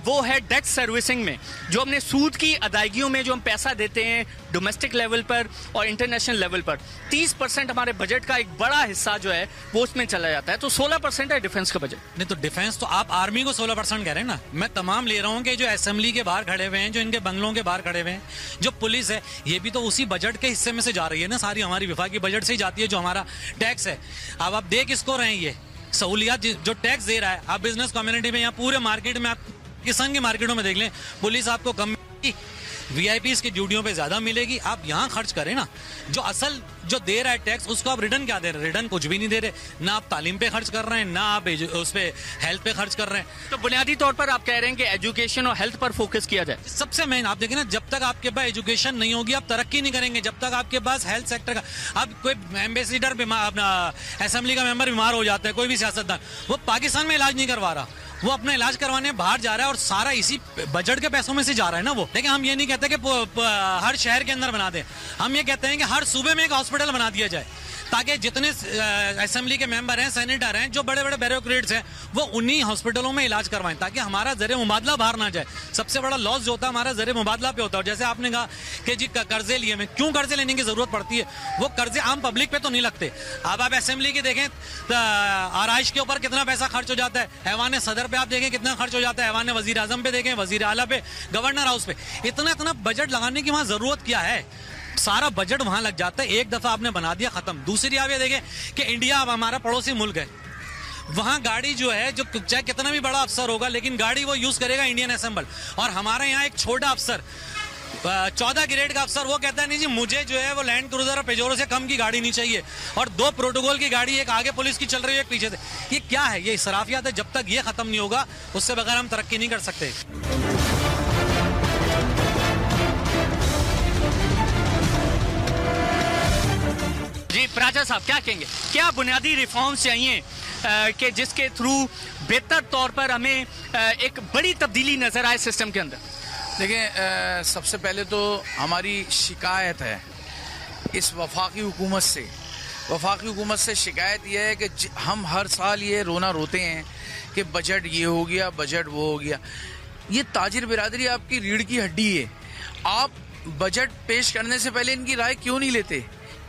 वो है डेट सर्विसिंग में, जो हमने सूद की अदायगियों में जो हम पैसा देते हैं डोमेस्टिक लेवल पर और इंटरनेशनल लेवल पर। 30% हमारे बजट का एक बड़ा हिस्सा जो है वो उसमें चला जाता है। तो 16% है डिफेंस का बजट। नहीं तो डिफेंस तो आप आर्मी को 16% कह रहे हैं ना, मैं तमाम ले रहा हूँ कि जो असेंबली के बाहर खड़े हुए हैं, जो इनके बंगलों के बाहर खड़े हुए हैं, जो पुलिस है, ये भी तो उसी बजट के हिस्से में से जा रही है ना, सारी हमारी विफाकी बजट से ही जाती है, जो हमारा टैक्स है। अब आप देख किसको रहे हैं, ये सहूलियात जो टैक्स दे रहा है। आप बिजनेस कम्युनिटी में या पूरे मार्केट में, आप किसान की मार्केटों में देख लें, पुलिस आपको कम, VIPs की ड्यूटियों पे ज्यादा मिलेगी। आप यहाँ खर्च करें ना, जो असल जो दे रहा है टैक्स, उसको आप रिटर्न क्या दे रहे हैं? रिटर्न कुछ भी नहीं दे रहे। ना आप तालीम पे खर्च कर रहे हैं, ना आप उस पे हेल्थ पे खर्च कर रहे हैं। तो बुनियादी तौर पर आप कह रहे हैं कि एजुकेशन और हेल्थ पर फोकस किया जाए। सबसे मेन आप देखें ना, जब तक आपके पास एजुकेशन नहीं होगी आप तरक्की नहीं करेंगे। जब तक आपके पास हेल्थ सेक्टर का, अब कोई एम्बेसडर बीमार, अपना असेंबली का मेंबर बीमार हो जाता है, कोई भी सियासतदान, वो पाकिस्तान में इलाज नहीं करवा रहा, वो अपना इलाज करवाने बाहर जा रहा है, और सारा इसी बजट के पैसों में से जा रहा है ना वो। लेकिन हम ये नहीं कहते कि हर शहर के अंदर बना दे, हम ये कहते हैं कि हर सूबे में एक हॉस्पिटल बना दिया जाए, ताकि जितने असेंबली के मेंबर हैं, सेनेटर हैं, जो बड़े बड़े ब्यूरोक्रेट्स हैं, वो उन्हीं हॉस्पिटलों में इलाज करवाएं, ताकि हमारा ज़रिए मुबादला बाहर ना जाए। सबसे बड़ा लॉस जो होता है हमारा ज़रिए मुबादला पे होता है। जैसे आपने कहा कि जी कर्जे लिए, में क्यों कर्जे लेने की जरूरत पड़ती है? वो कर्जे आम पब्लिक पे तो नहीं लगते। अब आप असेंबली की देखें, आराइश के ऊपर कितना पैसा खर्च हो जाता है, ऐवान सदर पे आप देखें कितना खर्च हो जाता है, ऐवान वजीर आजम पे देखें, वजीर आला पे, गवर्नर हाउस पे, इतना बजट लगाने की वहां जरूरत क्या है? सारा बजट वहां लग जाता है, एक दफा आपने बना दिया, खत्म। दूसरी आप ये देखें कि इंडिया अब हमारा पड़ोसी मुल्क है, वहां गाड़ी जो है, जो चाहे कितना भी बड़ा अफसर होगा, लेकिन गाड़ी वो यूज करेगा इंडियन असेंबल। और हमारे यहाँ एक छोटा अफसर, 14 ग्रेड का अफसर, वो कहता है नहीं जी मुझे जो है वो लैंड क्रूजर और पेजोरो से कम की गाड़ी नहीं चाहिए, और 2 प्रोटोकॉल की गाड़ी, एक आगे पुलिस की चल रही है, एक पीछे से। ये क्या है? ये इसराफियत है। जब तक ये खत्म नहीं होगा, उससे बगैर हम तरक्की नहीं कर सकते। जी प्राचा साहब क्या कहेंगे? क्या बुनियादी रिफॉर्म्स चाहिए कि जिसके थ्रू बेहतर तौर पर हमें एक बड़ी तब्दीली नजर आए सिस्टम के अंदर? देखिए, सबसे पहले तो हमारी शिकायत है इस वफाकी हुकूमत से। वफाकी हुकूमत से शिकायत यह है कि हम हर साल ये रोना रोते हैं कि बजट ये हो गया, बजट वो हो गया। ये ताजिर बिरादरी आपकी रीढ़ की हड्डी है। आप बजट पेश करने से पहले इनकी राय क्यों नहीं लेते?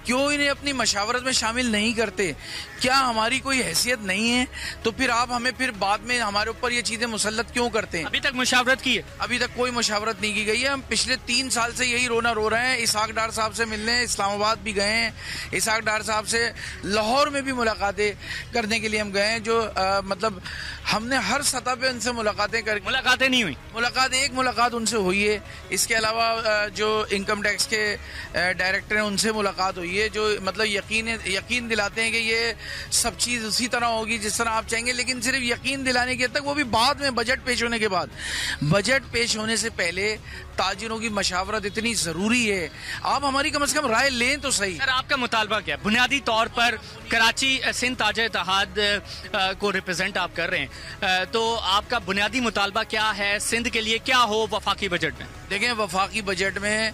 क्यों इन्हें अपनी मशावरत में शामिल नहीं करते? क्या हमारी कोई हैसियत नहीं है? तो फिर आप हमें फिर बाद में हमारे ऊपर ये चीजें मुसल्लत क्यों करते हैं? अभी तक मुशावरत की है? अभी तक कोई मुशावरत नहीं की गई है। हम पिछले 3 साल से यही रोना रो रहे हैं। इसहाक डार साहब से मिलने इस्लामाबाद भी गए हैं, इसहाक डार साहब से लाहौर में भी मुलाकातें करने के लिए हम गए हैं। जो मतलब हमने हर सतह पे उनसे मुलाकातें कर, मुलाकातें नहीं हुई। एक मुलाकात उनसे हुई है। इसके अलावा जो इनकम टैक्स के डायरेक्टर हैं, उनसे मुलाकात हुई है, जो मतलब यकीन दिलाते हैं कि ये सब चीज उसी तरह होगी जिस तरह आप चाहेंगे। लेकिन सिर्फ यकीन दिलाने के तक, वो भी बाद में, बजट पेश होने के बाद। बजट पेश होने से पहले ताजिरों की मशावरत इतनी जरूरी है। आप हमारी कम से कम राय लें तो सही। सर आपका मुतालबा क्या है? बुनियादी तौर पर कराची सिंध ताजिर इत्तेहाद को रिप्रेजेंट आप कर रहे हैं, तो आपका बुनियादी मुतालबा क्या है? सिंध के लिए क्या हो वफाकी बजट में? देखें, वफाकी बजट में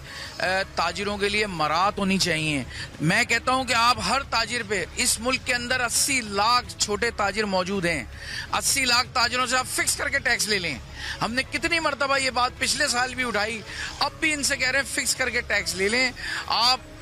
ताजिरों के लिए मराहत होनी चाहिए। मैं कहता हूं कि आप हर ताजिर पे, इस मुल्क के अंदर 80 लाख छोटे ताजिर मौजूद हैं, 80 लाख ताजिरों से आप फिक्स करके टैक्स ले लें। हमने कितनी मरतबा ये बात पिछले साल भी उठाई, अब भी इनसे कह रहे हैं फिक्स करके टैक्स ले लें। आप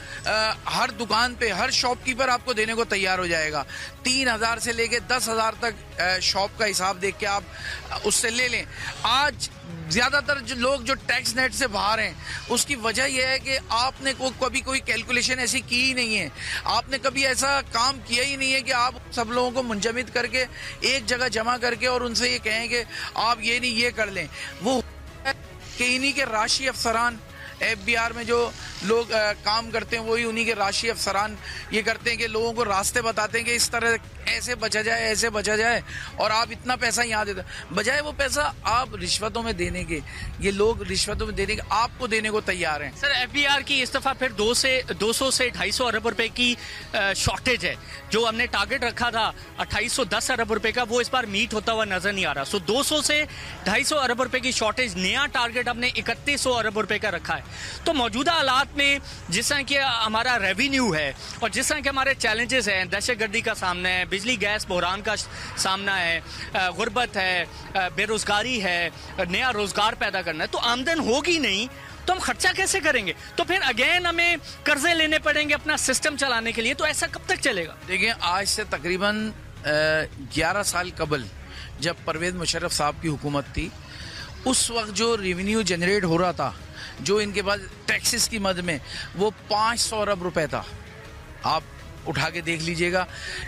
हर दुकान पे, हर शॉपकीपर आपको देने को तैयार हो जाएगा। 3000 से लेके 10,000 तक शॉप का हिसाब देख के आप उससे ले लें। आज ज्यादातर जो लोग जो टैक्स नेट से बाहर हैं, उसकी वजह यह है कि आपने कभी कोई कैलकुलेशन ऐसी की ही नहीं है। आपने कभी ऐसा काम किया ही नहीं है कि आप सब लोगों को मुंजमिद करके एक जगह जमा करके और उनसे ये कहें कि आप ये नहीं ये कर लें। वो कि इन्हीं के राशि अफसरान, FBR में जो लोग काम करते हैं, वही उन्हीं के राशि अफसरान ये करते हैं कि लोगों को रास्ते बताते हैं कि इस तरह ऐसे बचा जाए, ऐसे बचा जाए, और आप इतना पैसा यहाँ देते, बजाय वो पैसा आप रिश्वतों में देने के, ये लोग रिश्वतों में देने के आपको देने को तैयार हैं। सर FBR की इस दफा फिर 200 से 250 अरब रुपए की शॉर्टेज है। जो हमने टारगेट रखा था 2810 अरब रुपए का, वो इस बार मीट होता हुआ नजर नहीं आ रहा। 200 से 250 अरब रुपए की शॉर्टेज, नया टारगेट हमने 3100 अरब रुपए का रखा है। तो मौजूदा हालात में जिस तरह की हमारा रेवेन्यू है और जिस तरह के हमारे चैलेंजेस हैं, दहशतगर्दी का सामना है, बिजली गैस बहरान का सामना है, गुर्बत है, बेरोजगारी है, नया रोजगार पैदा करना है, तो आमदन होगी नहीं तो हम खर्चा कैसे करेंगे? तो फिर अगेन हमें कर्जे लेने पड़ेंगे अपना सिस्टम चलाने के लिए। तो ऐसा कब तक चलेगा? देखिए, आज से तकरीबन 11 साल कबल जब परवेज मुशर्रफ साहब की हुकूमत थी, उस वक्त जो रेवेन्यू जनरेट हो रहा था, जो इनके पास टैक्सेस की मद में, वो 500 अरब रुपए था। आप उठा के देख लीजिएगा।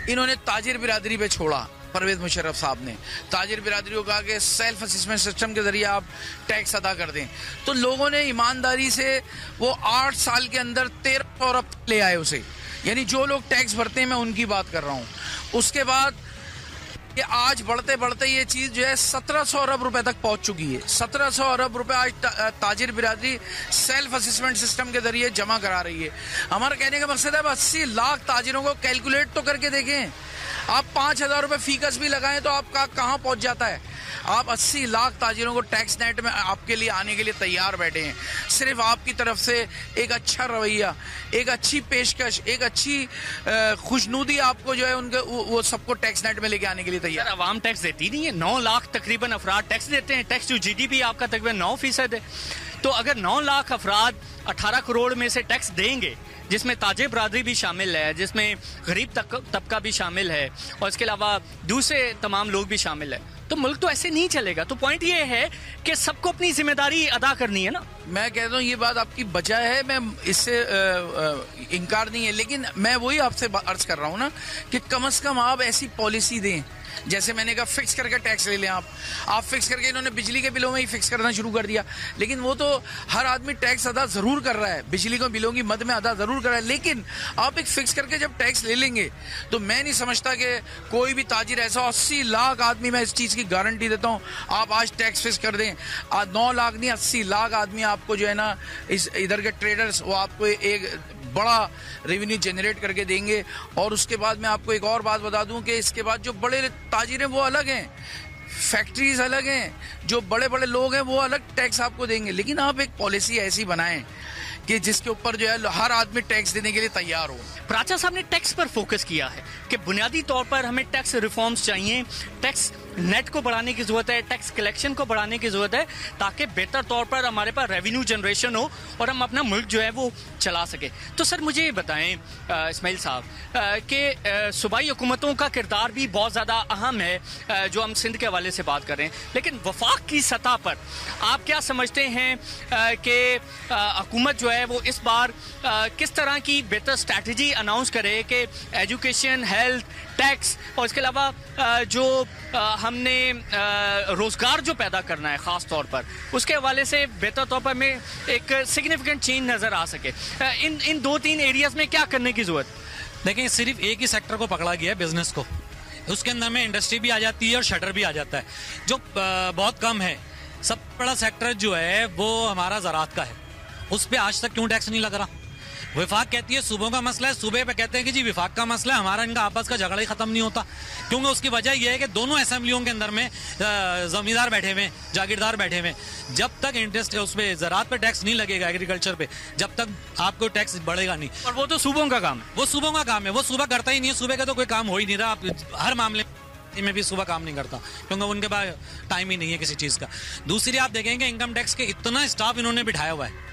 इन्होंने ताजिर बिरादरी पे छोड़ा, परवेज मुशर्रफ साहब ने ताजिर बिरादरी को कहा कि सेल्फ असेसमेंट सिस्टम के जरिए आप टैक्स अदा कर दें। तो लोगों ने ईमानदारी से वो 8 साल के अंदर 1300 अरब ले आए उसे, यानी जो लोग टैक्स भरते हैं, मैं उनकी बात कर रहा हूँ। उसके बाद ये आज बढ़ते बढ़ते ये चीज जो है 1700 अरब रुपए तक पहुंच चुकी है। 1700 अरब रुपए आज ताजिर बिरादरी सेल्फ असेसमेंट सिस्टम के जरिए जमा करा रही है। हमारा कहने का मकसद है 80 लाख ताजिरों को कैलकुलेट तो करके देखें। आप 5000 रुपए फीकस भी लगाएं तो आपका कहाँ पहुंच जाता है। आप 80 लाख ताजिरों को टैक्स नेट में आपके लिए आने के लिए तैयार बैठे हैं। सिर्फ आपकी तरफ से एक अच्छा रवैया, एक अच्छी पेशकश, एक अच्छी खुशनुदी आपको जो है उनके वो सबको टैक्स नेट में लेके आने के लिए तैयार। आवाम टैक्स देती नहीं है। 9 लाख तकरीबन अफराद टैक्स देते हैं। टैक्स टू जीडीपी आपका तकरीबन 9% है। तो अगर 9 लाख अफराद 18 करोड़ में से टैक्स देंगे, जिसमें ताजिर बरादरी भी शामिल है, जिसमें गरीब तबका भी शामिल है और इसके अलावा दूसरे तमाम लोग भी शामिल है, तो मुल्क तो ऐसे नहीं चलेगा। तो पॉइंट ये है कि सबको अपनी जिम्मेदारी अदा करनी है ना। मैं कहता हूँ ये बात आपकी बचा है, मैं इससे इनकार नहीं है, लेकिन मैं वही आपसे अर्ज कर रहा हूँ ना कि कम से कम आप ऐसी पॉलिसी दें, जैसे मैंने कहा फिक्स करके टैक्स ले लें आप फिक्स करके, इन्होंने बिजली के बिलों में ही फिक्स करना शुरू कर दिया, लेकिन वो तो हर आदमी टैक्स अदा जरूर कर रहा है, बिजली के बिलों की मद में अदा जरूर कर रहा है, लेकिन आप एक फिक्स करके जब टैक्स ले लेंगे तो मैं नहीं समझता कि कोई भी ताजिर ऐसा 80 लाख आदमी, मैं इस चीज की गारंटी देता हूँ, आप आज टैक्स फिक्स कर दें, 9 लाख नहीं 80 लाख आदमी आपको जो है ना इस इधर के ट्रेडर्स वो आपको एक बड़ा रेवेन्यू जनरेट करके देंगे। और उसके बाद मैं आपको एक और बात बता दूं कि इसके बाद जो बड़े ताजिर हैं वो अलग हैं, फैक्ट्रीज अलग हैं, जो बड़े बड़े लोग हैं वो अलग टैक्स आपको देंगे, लेकिन आप एक पॉलिसी ऐसी बनाएं कि जिसके ऊपर जो है हर आदमी टैक्स देने के लिए तैयार हो। प्राचा साहब ने टैक्स पर फोकस किया है कि बुनियादी तौर पर हमें टैक्स रिफॉर्म्स चाहिए, टैक्स नेट को बढ़ाने की जरूरत है, टैक्स कलेक्शन को बढ़ाने की जरूरत है, ताकि बेहतर तौर पर हमारे पास रेवेन्यू जनरेशन हो और हम अपना मुल्क जो है वो चला सके। तो सर मुझे ये बताएं इस्माइल साहब कि सूबाई हुकूमतों का किरदार भी बहुत ज़्यादा अहम है, जो हम सिंध के हवाले से बात कर रहे हैं, लेकिन वफाक की सतह पर आप क्या समझते हैं कि हुकूमत जो है वो इस बार किस तरह की बेहतर स्ट्रैटेजी अनाउंस करे कि एजुकेशन, हेल्थ, टैक्स और इसके अलावा जो हमने रोजगार जो पैदा करना है खास तौर पर, उसके हवाले से बेहतर तौर पर में एक सिग्निफिकेंट चेंज नजर आ सके। इन 2-3 एरियाज में क्या करने की जरूरत? देखिए, सिर्फ एक ही सेक्टर को पकड़ा गया है, बिजनेस को, उसके अंदर में इंडस्ट्री भी आ जाती है और शटर भी आ जाता है, जो बहुत कम है। सब बड़ा सेक्टर जो है वो हमारा ज़राअत का है, उस पर आज तक क्यों टैक्स नहीं लग रहा? विफाक कहती है सूबों का मसला है, सूबे पे कहते हैं कि जी विफाक का मसला है, हमारा इनका आपस का झगड़ा ही खत्म नहीं होता। क्योंकि उसकी वजह यह है कि दोनों असेंबलियों के अंदर में जमींदार बैठे हुए, जागीरदार बैठे हुए, जब तक इंटरेस्ट उस पर ज़राअत पे टैक्स नहीं लगेगा, एग्रीकल्चर पे, जब तक आपको टैक्स बढ़ेगा नहीं। और वो तो सूबों का काम है, वो सूबों का काम है, वो सूबा करता ही नहीं है, सूबे का तो कोई काम हो ही नहीं रहा। आप हर मामले में भी सुबह काम नहीं करता क्योंकि उनके पास टाइम ही नहीं है किसी चीज़ का। दूसरी आप देखेंगे इनकम टैक्स के इतना स्टाफ इन्होंने बिठाया हुआ है,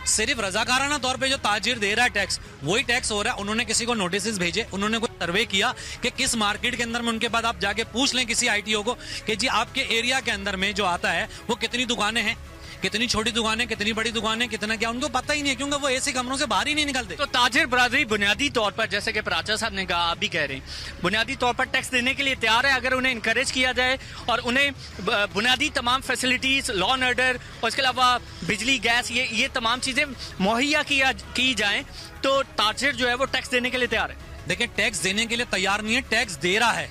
सिर्फ रजाकाराना तौर पे जो ताजिर दे रहा है टैक्स, वही टैक्स हो रहा है। उन्होंने किसी को नोटिस भेजे, उन्होंने कोई सर्वे किया कि किस मार्केट के अंदर में, उनके बाद आप जाके पूछ लें किसी आईटीओ को कि जी आपके एरिया के अंदर में जो आता है वो कितनी दुकानें हैं, कितनी छोटी दुकानें, कितनी बड़ी दुकानें, कितना क्या, उनको पता ही नहीं है क्योंकि वो ऐसे कमरों से बाहर ही नहीं निकलते। तो ताजिर बरादरी बुनियादी तौर पर, जैसे कि प्राचा साहब ने कहा, आप भी कह रहे हैं, बुनियादी तौर पर टैक्स देने के लिए तैयार है अगर उन्हें इनकरेज किया जाए और उन्हें बुनियादी तमाम फैसिलिटीज, लॉ एंड ऑर्डर और इसके अलावा बिजली, गैस, ये तमाम चीजें मुहैया की जाए, तो ताजिर जो है वो टैक्स देने के लिए तैयार है। देखिए, टैक्स देने के लिए तैयार नहीं है, टैक्स दे रहा है,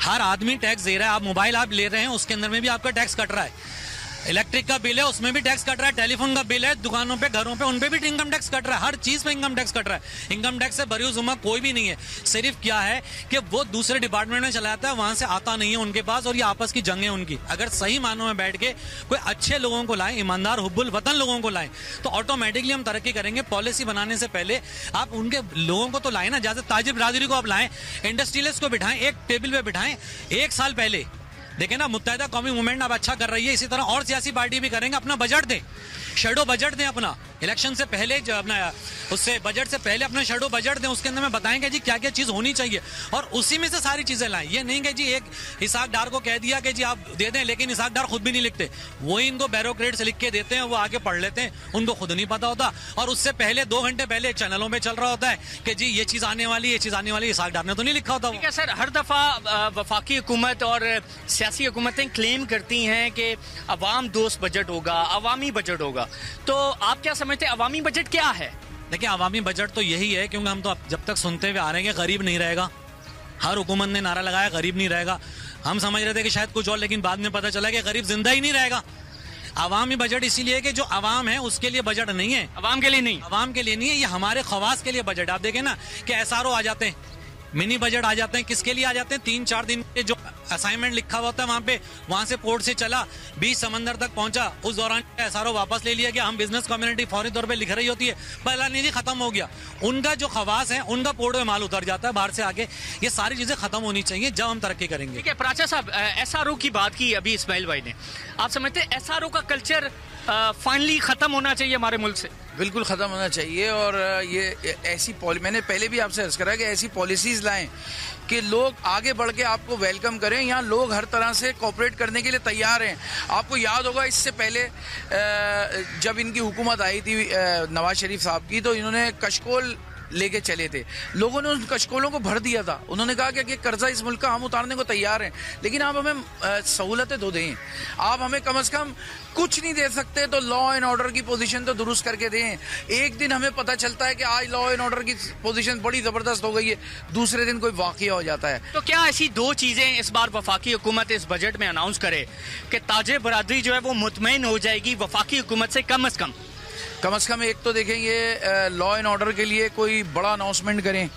हर आदमी टैक्स दे रहा है। आप मोबाइल आप ले रहे हैं, उसके अंदर में भी आपका टैक्स कट रहा है, इलेक्ट्रिक का बिल है उसमें भी टैक्स कट रहा है, टेलीफोन का बिल है, दुकानों पे, घरों पे, उन पे भी इनकम टैक्स कट रहा है, हर चीज पे इनकम टैक्स कट रहा है। इनकम टैक्स से बरी जुम्मा कोई भी नहीं है, सिर्फ क्या है कि वो दूसरे डिपार्टमेंट में चला जाता है, वहां से आता नहीं है उनके पास, और ये आपस की जंग है उनकी। अगर सही मानों में बैठ के कोई अच्छे लोगों को लाएं, ईमानदार हुब्बुल वतन लोगों को लाएं, तो ऑटोमेटिकली हम तरक्की करेंगे। पॉलिसी बनाने से पहले आप उनके लोगों को तो लाएं ना, जैसे ताजिर बरादरी को आप लाएं, इंडस्ट्रियलिस्ट को बिठाएं, एक टेबल पे बिठाएं। 1 साल पहले देखें ना, मुत्तहिदा कौमी मूवमेंट अब अच्छा कर रही है, इसी तरह और सियासी पार्टी भी करेंगे। अपना बजट दें, शेडो बजट दें, अपना इलेक्शन से पहले, जो अपना उससे बजट से पहले अपना शेडो बजट दें, उसके अंदर में बताएंगे जी क्या क्या चीज़ होनी चाहिए और उसी में से सारी चीज़ें लाएं। ये नहीं कि जी एक इसाक डार को कह दिया कि जी आप दे दें, लेकिन इसाक डार खुद भी नहीं लिखते, वही इनको बैरोक्रेट से लिख के देते हैं, वो आके पढ़ लेते हैं, उनको खुद नहीं पता होता, और उससे पहले 2 घंटे पहले चैनलों में चल रहा होता है कि जी ये चीज़ आने वाली, ये चीज़ आने वाली, इसाक डार ने तो नहीं लिखा होता। ठीक है सर, हर दफ़ा वफाकी हुकूमत और सियासी हुकूमतें क्लेम करती हैं कि अवाम दोस्त बजट होगा, अवामी बजट होगा, तो आप क्या समझते हैं अवामी बजट क्या है? देखिए, अवामी बजट तो यही है, क्योंकि हम तो जब तक सुनते हुए आ रहे हैं कि गरीब नहीं रहेगा, हर हुकूमत ने नारा लगाया गरीब नहीं रहेगा, हम समझ रहे थे कि शायद कुछ और, लेकिन बाद में पता चला कि गरीब जिंदा ही नहीं रहेगा। अवामी बजट इसीलिए कि जो अवाम है उसके लिए बजट नहीं है, अवाम के लिए नहीं, अवाम के लिए नहीं है, ये हमारे खवास के लिए बजट। आप देखें ना कि SRO आ जाते हैं, मिनी बजट आ जाते हैं। किसके लिए आ जाते हैं? 3-4 दिन के जो असाइनमेंट लिखा हुआ होता है वहां से पोर्ट से चला, 20 समंदर तक पहुंचा, उस दौरान SRO वापस ले लिया गया। हम बिजनेस कम्युनिटी फौरी तौर पे लिख रही होती है, पहला निधि खत्म हो गया, उनका जो खवास है उनका पोर्ट में माल उतर जाता है बाहर से आके। ये सारी चीजें खत्म होनी चाहिए जब हम तरक्की करेंगे। ठीक है प्राचा साहब, SRO की बात की अभी इस्माइल भाई ने, आप समझते हैं SRO का कल्चर फाइनली खत्म होना चाहिए हमारे मुल्क से? बिल्कुल खत्म होना चाहिए। और ये ऐसी मैंने पहले भी आपसे अर्ज करा कि ऐसी पॉलिसीज लाएं कि लोग आगे बढ़ के आपको वेलकम करें। यहाँ लोग हर तरह से कोऑपरेट करने के लिए तैयार हैं। आपको याद होगा इससे पहले जब इनकी हुकूमत आई थी नवाज शरीफ साहब की, तो इन्होंने कशकोल लेके चले थे, लोगों ने उन कशकोलों को भर दिया था। उन्होंने कहा कि कर्जा इस मुल्क का हम उतारने को तैयार हैं, लेकिन आप हमें सहूलतें तो दें। आप हमें कम से कम कुछ नहीं दे सकते तो लॉ एंड ऑर्डर की पोजीशन तो दुरुस्त करके दें। एक दिन हमें पता चलता है कि आज लॉ एंड ऑर्डर की पोजीशन बड़ी जबरदस्त हो गई है, दूसरे दिन कोई वाकया हो जाता है। तो क्या ऐसी 2 चीजें इस बार वफाकी हुकूमत इस बजट में अनाउंस करे कि ताजिर बरादरी जो है वो मुतमईन हो जाएगी वफाकी हुकूमत से? कम से कम एक तो देखें, ये लॉ एंड ऑर्डर के लिए कोई बड़ा अनाउंसमेंट करें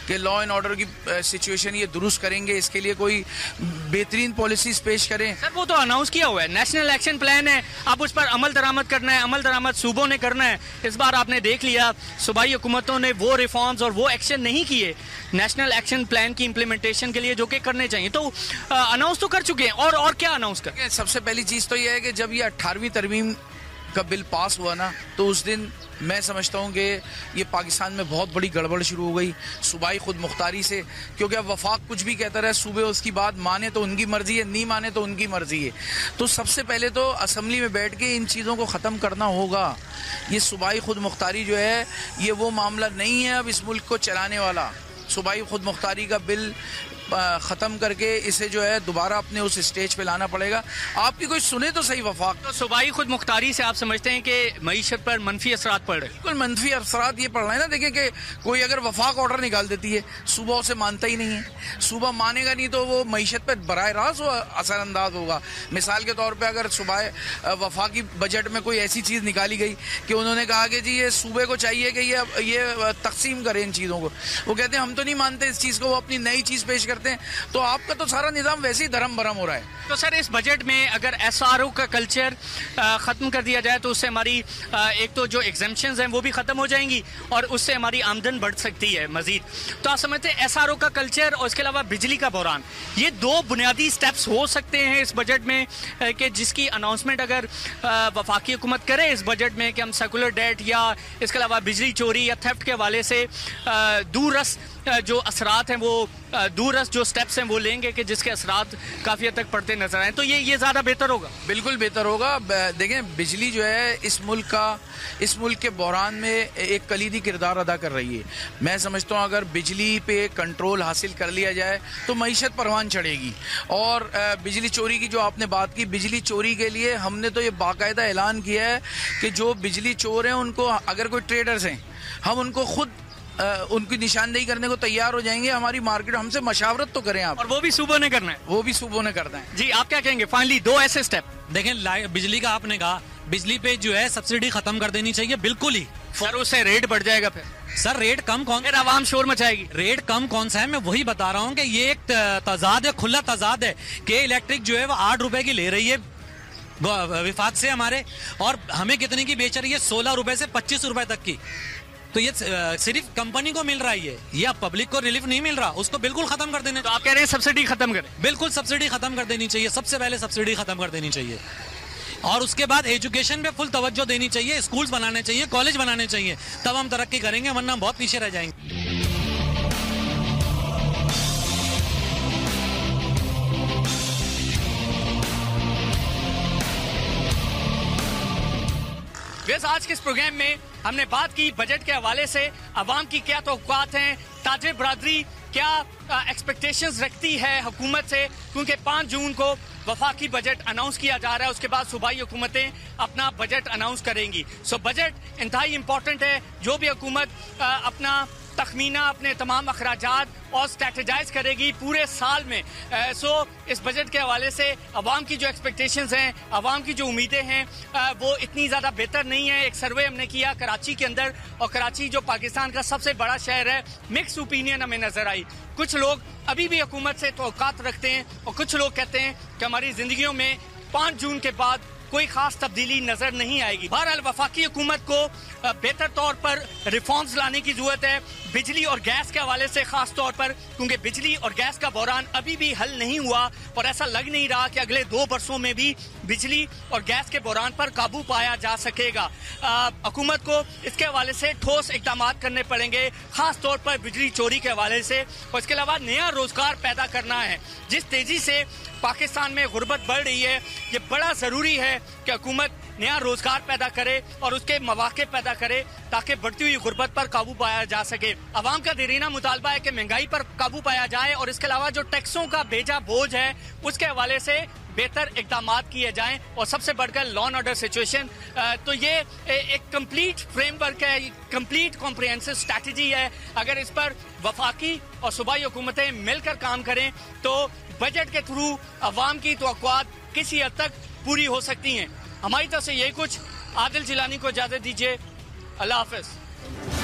कि लॉ एंड ऑर्डर की सिचुएशन ये दुरुस्त करेंगे, इसके लिए कोई बेहतरीन पॉलिसीज पेश करें। सर वो तो अनाउंस किया हुआ है, नेशनल एक्शन प्लान है, अब उस पर अमल दरामद करना है, अमल दरामद सूबों ने करना है। इस बार आपने देख लिया सूबाई हुकूमतों ने वो रिफॉर्म्स और वो एक्शन नहीं किए नेशनल एक्शन प्लान की इम्प्लीमेंटेशन के लिए जो कि करने चाहिए। तो अनाउंस तो कर चुके हैं, और क्या अनाउंस कर? सबसे पहली चीज तो यह है कि जब ये 18वीं तरमीम का बिल पास हुआ ना, तो उस दिन मैं समझता हूँ कि ये पाकिस्तान में बहुत बड़ी गड़बड़ शुरू हो गई सूबाई खुद मुख्तारी से। क्योंकि अब वफाक कुछ भी कहता रहे, सूबे उसकी बात माने तो उनकी मर्जी है, नहीं माने तो उनकी मर्जी है। तो सबसे पहले तो असम्बली में बैठ के इन चीज़ों को ख़त्म करना होगा। ये सूबाई खुद मुख्तारी जो है ये वो मामला नहीं है अब इस मुल्क को चलाने वाला। सूबाई खुद मुख्तारी का बिल ख़त्म करके इसे जो है दोबारा अपने उस स्टेज पे लाना पड़ेगा। आपकी कोई सुने तो सही वफाक। तो सूबाई खुद मुख्तारी से आप समझते हैं कि मईशत पर मनफी असरात पड़ रहे? बिल्कुल मनफी असरात ये पड़ रहे हैं ना। देखिए कि कोई अगर वफाक ऑर्डर निकाल देती है, सूबा उसे मानता ही नहीं है, सूबा मानेगा नहीं तो वो मईशत पर बराह रास्त असरअंदाज होगा। मिसाल के तौर पर अगर सूबा वफाकी बजट में कोई ऐसी चीज़ निकाली गई कि उन्होंने कहा कि जी ये सूबे को चाहिए कि ये तकसीम करें इन चीज़ों को, वो कहते हैं हम तो नहीं मानते इस चीज़ को, वो अपनी नई चीज़ पेश करते हैं, तो आपका तो सारा निजाम वैसे ही धर्म भरम हो रहा है। तो सर इस बजट में अगर SRO का कल्चर खत्म कर दिया जाए तो उससे हमारी एक तो जो एग्जेम्पशंस हैं वो भी खत्म हो जाएंगी और उससे हमारी आमदन बढ़ सकती है मजीद। तो आप समझते हैं SRO का कल्चर और इसके अलावा बिजली का बहरान, ये 2 बुनियादी स्टेप्स हो सकते हैं इस बजट में कि जिसकी अनाउंसमेंट अगर वफाकी हुकूमत करे इस बजट में कि हम सेकुलर डेट या इसके अलावा बिजली चोरी या थेफ्ट के हवाले से दूरस्थ जो असरात हैं वो दूरस्थ जो स्टेप्स हैं वो लेंगे कि जिसके असरात काफ़ी हद तक पड़ते नजर आए, तो ये ज़्यादा बेहतर होगा। बिल्कुल बेहतर होगा। देखें बिजली जो है इस मुल्क के बहरान में एक कलीदी किरदार अदा कर रही है। मैं समझता हूँ अगर बिजली पे कंट्रोल हासिल कर लिया जाए तो मईशत परवान चढ़ेगी। और बिजली चोरी की जो आपने बात की, बिजली चोरी के लिए हमने तो ये बाकायदा ऐलान किया है कि जो बिजली चोर हैं उनको, अगर कोई ट्रेडर्स हैं, हम उनको खुद उनकी निशानदेही करने को तैयार हो जाएंगे। हमारी मार्केट हमसे मशावरत तो करें आप, और वो भी सूबों ने करना है, वो भी सूबों ने करना है। जी आप क्या कहेंगे फाइनली 2 ऐसे स्टेप? देखें बिजली का आपने कहा, बिजली पे जो है सब्सिडी खत्म कर देनी चाहिए बिल्कुल ही। सर उससे रेट बढ़ जाएगा फिर? सर रेट कम कौन, फिर आवाम शोर मचाएगी। रेट कम कौन सा है, मैं वही बता रहा हूँ कि ये एक तजाद है, खुला तजाद है कि इलेक्ट्रिक जो है वो 8 रुपए की ले रही है विफाक से हमारे, और हमें कितने की बेच रही है? 16 रुपए से 25 रुपए तक की। तो ये सिर्फ कंपनी को मिल रहा है, ये अब पब्लिक को रिलीफ नहीं मिल रहा, उसको बिल्कुल खत्म कर देने। तो आप कह रहे हैं सब्सिडी खत्म करें? बिल्कुल सब्सिडी खत्म कर देनी चाहिए, सबसे पहले सब्सिडी खत्म कर देनी चाहिए, और उसके बाद एजुकेशन पे फुल तवज्जो देनी चाहिए, स्कूल्स बनाने चाहिए, कॉलेज बनाने चाहिए, तब हम तरक्की करेंगे, वरना हम बहुत पीछे रह जाएंगे। आज के इस प्रोग्राम में हमने बात की बजट के हवाले से अवाम की क्या तवक्कुआत हैं, ताजिर बरादरी क्या एक्सपेक्टेशंस रखती है हुकूमत से, क्योंकि 5 जून को वफाकी बजट अनाउंस किया जा रहा है, उसके बाद सूबाई हुकूमतें अपना बजट अनाउंस करेंगी। सो बजट इंतहाई इंपॉर्टेंट है। जो भी हुकूमत अपना तखमीना, अपने तमाम अखराजात और स्ट्रेटेजाइज करेगी पूरे साल में। सो इस बजट के हवाले से अवाम की जो एक्सपेक्टेशंस हैं, अवाम की जो उम्मीदें हैं, वो इतनी ज़्यादा बेहतर नहीं है। एक सर्वे हमने किया कराची के अंदर, और कराची जो पाकिस्तान का सबसे बड़ा शहर है, मिक्स ओपिनियन हमें नजर आई। कुछ लोग अभी भी हुकूमत से तवक्कात रखते हैं और कुछ लोग कहते हैं कि हमारी जिंदगियों में 5 जून के बाद कोई खास तब्दीली नजर नहीं आएगी। बहरहाल वफाकी हुकूमत को बेहतर तौर पर रिफॉर्म्स लाने की जरूरत है, बिजली और गैस के हवाले से खास तौर पर, क्योंकि बिजली और गैस का बहरान अभी भी हल नहीं हुआ और ऐसा लग नहीं रहा कि अगले 2 बरसों में भी बिजली और गैस के बहरान पर काबू पाया जा सकेगा। हुकूमत को इसके हवाले से ठोस इकदाम करने पड़ेंगे, खास तौर पर बिजली चोरी के हवाले से, और इसके अलावा नया रोजगार पैदा करना है। जिस तेजी से पाकिस्तान में गुर्बत बढ़ रही है, ये बड़ा जरूरी है कि हुकूमत नया रोजगार पैदा करे और उसके मौके पैदा करे ताकि बढ़ती हुई गुर्बत पर काबू पाया जा सके। अवाम का देरीना मुतालबा है कि महंगाई पर काबू पाया जाए और इसके अलावा जो टैक्सों का बेजा बोझ है उसके हवाले से बेहतर इकदाम किए जाएं, और सबसे बढ़कर लॉ एंड ऑर्डर सिचुएशन। तो ये एक कंप्लीट फ्रेमवर्क है, कंप्लीट कॉम्प्रिहेंसिव स्ट्रैटेजी है। अगर इस पर वफाकी और सूबाई हुकूमतें मिलकर काम करें तो बजट के थ्रू अवाम की तवक्कुआत किसी हद तक पूरी हो सकती हैं। हमारी तरफ से यही कुछ। आदिल जिलानी को इजाजत दीजिए। अल्लाह हाफिज।